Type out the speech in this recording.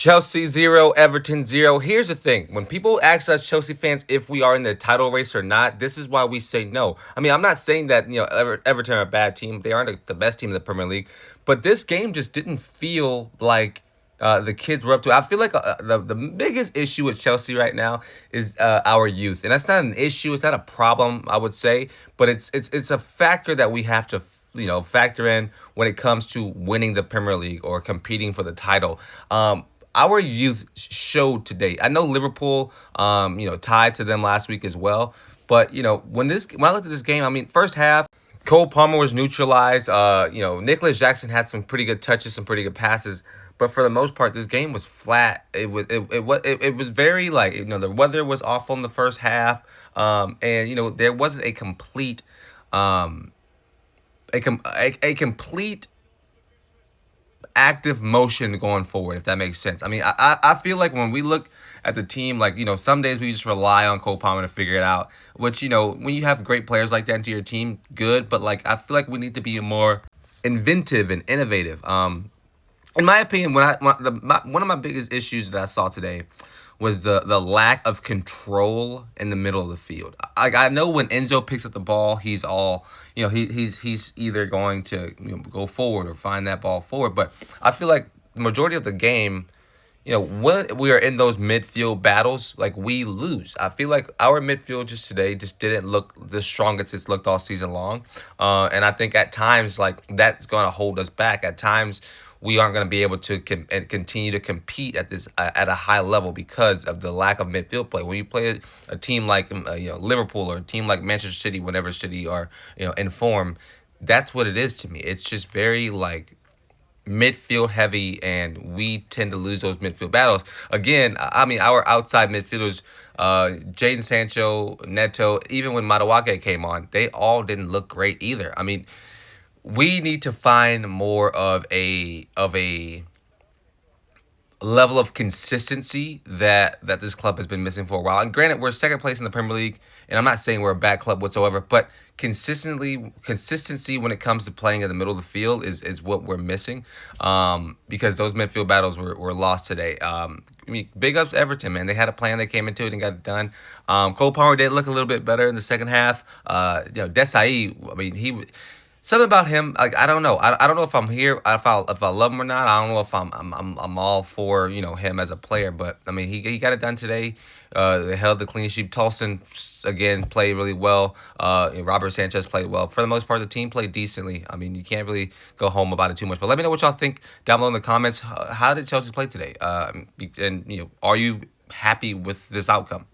Chelsea 0, Everton 0. Here's the thing. When people ask us Chelsea fans if we are in the title race or not, this is why we say no. I mean, I'm not saying that, Everton are a bad team. They aren't the best team in the Premier League. But this game just didn't feel like the kids were up to it. I feel like the biggest issue with Chelsea right now is our youth. And that's not an issue. It's not a problem, I would say. But it's a factor that we have to factor in when it comes to winning the Premier League or competing for the title. Our youth showed today. I know Liverpool, tied to them last week as well. But when I looked at this game, I mean, first half, Cole Palmer was neutralized. Nicholas Jackson had some pretty good touches, some pretty good passes. But for the most part, this game was flat. It was very the weather was awful in the first half, and there wasn't a complete a complete active motion going forward, if that makes sense. I mean, I feel like when we look at the team, some days we just rely on Cole Palmer to figure it out, which, when you have great players like that into your team, good. But, I feel like we need to be more inventive and innovative. In my opinion, one of my biggest issues that I saw today was the lack of control in the middle of the field. I know when Enzo picks up the ball, he's all he's either going to go forward or find that ball forward. But I feel like the majority of the game, when we are in those midfield battles, we lose. I feel like our midfield today didn't look the strongest it's looked all season long. And I think at times, that's going to hold us back. At times, we aren't going to be able to continue to compete at a high level because of the lack of midfield play. When you play a team like Liverpool or a team like Manchester City, whenever City are in form, that's what it is to me. It's just very midfield heavy, and we tend to lose those midfield battles. Again, I mean, our outside midfielders, Jadon Sancho, Neto, even when Madueke came on, they all didn't look great either. I mean, we need to find more of a level of consistency that this club has been missing for a while. And granted, we're second place in the Premier League, and I'm not saying we're a bad club whatsoever, but consistency when it comes to playing in the middle of the field is what we're missing, because those midfield battles were lost today. I mean, big ups to Everton, man. They had a plan. They came into it and got it done. Cole Palmer did look a little bit better in the second half. Desai, I mean, something about him, I don't know. I don't know if I'm here, if I love him or not. I don't know if I'm all for him as a player. But I mean, he got it done today. They held the clean sheet. Tolson again played really well. Robert Sanchez played well. For the most part, the team played decently. I mean, you can't really go home about it too much. But let me know what y'all think down below in the comments. How did Chelsea play today? And are you happy with this outcome?